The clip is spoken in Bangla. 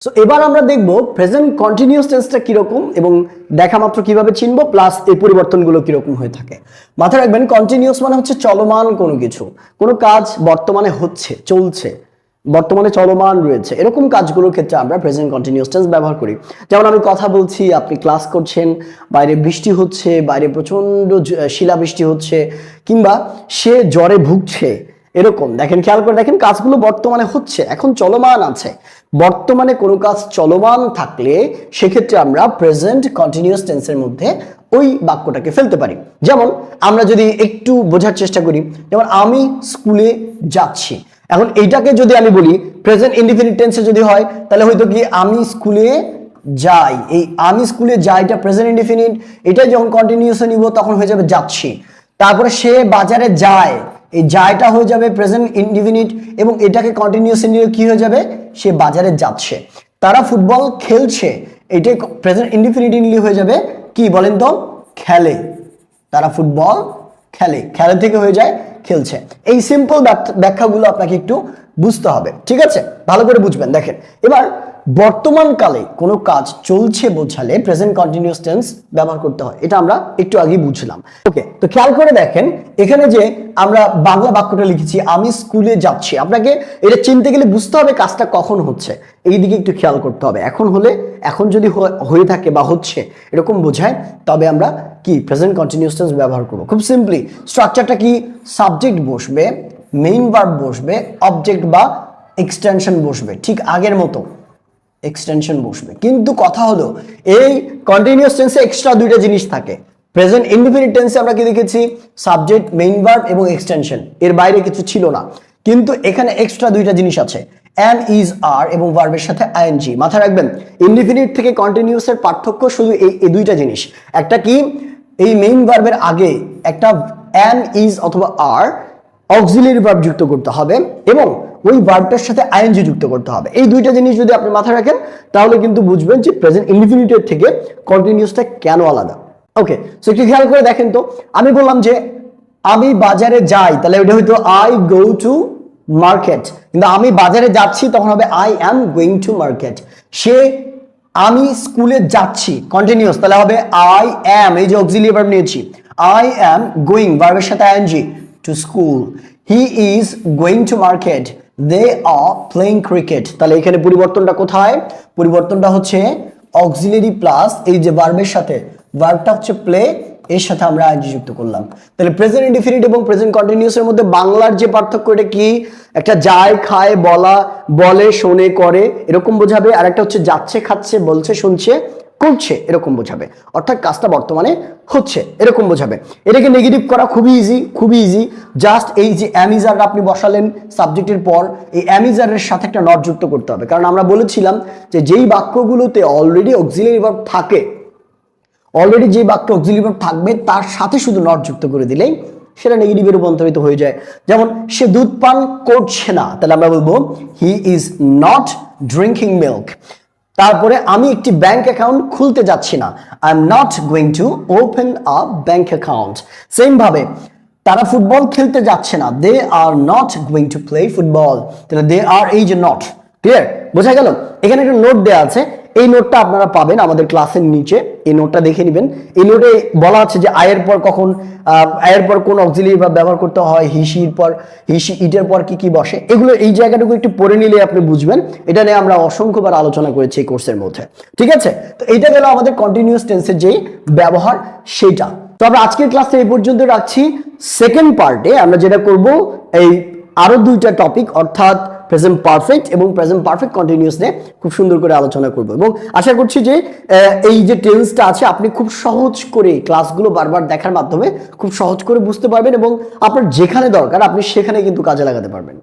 সো এবার আমরা দেখব প্রেজেন্ট কন্টিনিউয়াস টেন্সটা কিরকম এবং দেখা মাত্র কিভাবে চিনবো প্লাস এই পরিবর্তনগুলো কিরকম হয়ে থাকে। মাথায় রাখবেন কন্টিনিউয়াস মানে হচ্ছে চলমান কোনো কিছু, কোনো কাজ বর্তমানে হচ্ছে, চলছে, বর্তমানে চলমান রয়েছে, এরকম কাজগুলোর ক্ষেত্রে আমরা প্রেজেন্ট কন্টিনিউয়াস টেন্স ব্যবহার করি। যেমন আমি কথা বলছি, আপনি ক্লাস করছেন, বাইরে বৃষ্টি হচ্ছে, বাইরে প্রচন্ড শিলাবৃষ্টি হচ্ছে, কিংবা সে জ্বরে ভুগছে, এরকম দেখেন, খেয়াল করে দেখেন, কাজগুলো বর্তমানে হচ্ছে, এখন চলমান আছে। বর্তমানে কোনো কাজ চলমান থাকলে সেক্ষেত্রে আমরা প্রেজেন্ট কন্টিনিউয়াস টেন্সের মধ্যে ওই বাক্যটাকে ফেলতে পারি। যেমন আমরা যদি একটু বোঝার চেষ্টা করি, যেমন আমি স্কুলে যাচ্ছি, এখন এইটাকে যদি আমি বলি প্রেজেন্ট ইনডিফিনিট টেন্সে যদি হয় তাহলে হয়তো কি আমি স্কুলে যাই, এই আমি স্কুলে যাই এটা প্রেজেন্ট ইনডিফিনিট, এটাই যখন কন্টিনিউয়াসে নিব তখন হয়ে যাবে যাচ্ছি। তারপরে সে বাজারে যায়, এই যায়টা হয়ে যাবে প্রেজেন্ট ইনডিফিনিট এবং এটাকে কন্টিনিউয়াসে নিলে কি হয়ে যাবে, সে বাজারে যাচ্ছে। তারা ফুটবল খেলছে, এটাই প্রেজেন্ট ইনডিফিনিট নিলে হয়ে যাবে কি বলেন তো, খেলে। তারা ফুটবল খেলে, খেলে থেকে হয়ে যায় খেলছে। এই সিম্পল ব্যাখ্যাগুলো আপনাকে একটু বুঝতে হবে, ঠিক আছে? ভালো করে বুঝবেন। দেখেন এবার বর্তমান কালে কোনো কাজ চলছে বোঝালে প্রেজেন্ট কন্টিনিউয়াস টেন্স ব্যবহার করতে হয়, এটা আমরা একটু আগেই বুঝলাম। ওকে, তো খেয়াল করে দেখেন এখানে যে আমরা বাংলা বাক্যটা লিখেছি আমি স্কুলে যাচ্ছি, আপনাকে এটা চিনতে গেলে বুঝতে হবে কাজটা কখন হচ্ছে, এই দিকে একটু খেয়াল করতে হবে। এখন হলে, এখন যদি হয়ে থাকে বা হচ্ছে এরকম বোঝায় তবে আমরা কি প্রেজেন্ট কন্টিনিউয়াস টেন্স ব্যবহার করব। খুব সিম্পলি স্ট্রাকচারটা কি, সাবজেক্ট বসবে, মেইন ভার্ব বসবে, অবজেক্ট বা এক্সটেনশন বসবে, ঠিক আগের মতো এক্সটেনশন বসবে। কিন্তু কথা হলো এই কন্টিনিউয়াস টেন্সে এক্সট্রা দুইটা জিনিস থাকে। প্রেজেন্ট ইনডিফিনিট টেন্সে আমরা কি দেখেছি, সাবজেক্ট, মেইন ভার্ব এবং এক্সটেনশন, এর বাইরে কিছু ছিল না। কিন্তু এখানে এক্সট্রা দুইটা জিনিস আছে, এম, ইজ, আর এবং ভার্বের সাথে আইএনজি। মাথায় রাখবেন ইনডিফিনিট থেকে কন্টিনিউয়াসের পার্থক্য শুধু এই দুইটা জিনিস। একটা কি, এই মেইন ভার্বের আগে একটা এম, ইজ অথবা আর অক্সিলিয়ারি ভার্ব যুক্ত করতে হবে এবং ওই ভার্বটার সাথে আইএনজি যুক্ত করতে হবে। এই দুইটা জিনিস যদি আপনি মাথায় রাখেন তাহলে কিন্তু বুঝবেন যে প্রেজেন্ট ইনডিফিনিটের থেকে কন্টিনিউয়াসটা কেন আলাদা। ওকে, সো একটু খেয়াল করে দেখেন তো, আমি বললাম যে আমি বাজারে যাই, তাহলে ওটা হয়তো আই গো টু মার্কেট, কিন্তু আমি বাজারে যাচ্ছি তখন হবে I am going to market. Say, আমি স্কুলে যাচ্ছি কন্টিনিউয়াস, তাহলে হবে আই অ্যাম, এই যে অক্সিলিয়ারি ভার্ব নিয়েছি, আই অ্যাম গোয়িং ভার্বের সাথে ING to school. He is going to market, they are playing cricket. তাহলে এখানে পরিবর্তনটা কোথায়, পরিবর্তনটা হচ্ছে অক্সিলিয়ারি প্লাস এই যে ভার্বের সাথে, ভার্বটা হচ্ছে প্লে, এর সাথে আমরা আইএনজি যুক্ত করলাম। তাহলে প্রেজেন্ট ইনডিফিনিট এবং প্রেজেন্ট কন্টিনিউয়াস এর মধ্যে বাংলার যে পার্থক্য এটা কি, একটা যায়, খায়, বলা, বলে, শোনে, করে এরকম বোঝাবে, আর একটা হচ্ছে যাচ্ছে, খাচ্ছে, বলছে, শুনছে, করছে এরকম বোঝাবে, অর্থাৎ কাজটা বর্তমানে হচ্ছে এরকম বোঝাবে। এটাকে নেগেটিভ করা খুবই ইজি, খুবই ইজি। জাস্ট এই যে অ্যামিজার আপনি বসালেন সাবজেক্টের পর, এই অ্যামিজারের সাথে একটা নট যুক্ত করতে হবে, কারণ আমরা বলেছিলাম যে যেই বাক্যগুলোতে অলরেডি অক্সিলিয়ারি ভার্ব থাকে, অলরেডি যে বাক্যে অক্সিলিয়ারি ভার্ব থাকবে তার সাথে শুধু নট যুক্ত করে দিলেই সেটা নেগেটিভে রূপান্তরিত হয়ে যায়। যেমন সে দুধ পান করছে না, তাহলে আমরা বলবো he is not drinking milk. তারপরে আমি একটি ব্যাংক অ্যাকাউন্ট খুলতে যাচ্ছি না, I am not going to open a bank account. Same ভাবে তারা ফুটবল খেলতে যাচ্ছে না, they are not going to play football. তাহলে দে আর, এই যে নট, ক্লিয়ার, বোঝা গেল? এখানে একটা নোট দেওয়া আছে, এই নোটটা আপনারা পাবেন আমাদের ক্লাসের নিচে, এই নোটটা দেখে নেবেন। এই নোটে বলা আছে যে আয়ের পর কখন, আয়ের পর কোন অক্সিলিয়ারি ভার্ব ব্যবহার করতে হয়, হিসির পর, হিসি ইটের পর কি কি বসে, এগুলো এই জায়গাটুকু একটু পড়ে নিলে আপনি বুঝবেন। এটা নিয়ে আমরা অসংখ্যবার আলোচনা করেছি এই কোর্সের মধ্যে, ঠিক আছে? তো এইটা গেল আমাদের কন্টিনিউয়াস টেন্সের যে ব্যবহার সেটা। তো আমরা আজকের ক্লাসে এই পর্যন্ত রাখছি। সেকেন্ড পার্টে আমরা যেটা করব, এই আরো দুইটা টপিক অর্থাৎ প্রেজেন্ট পারফেক্ট এবং প্রেজেন্ট পারফেক্ট কন্টিনিউয়াস নিয়ে খুব সুন্দর করে আলোচনা করব এবং আশা করছি যে এই যে টেন্সটা আছে আপনি খুব সহজ করে ক্লাসগুলো বারবার দেখার মাধ্যমে খুব সহজ করে বুঝতে পারবেন এবং আপনার যেখানে দরকার আপনি সেখানে কিন্তু কাজে লাগাতে পারবেন।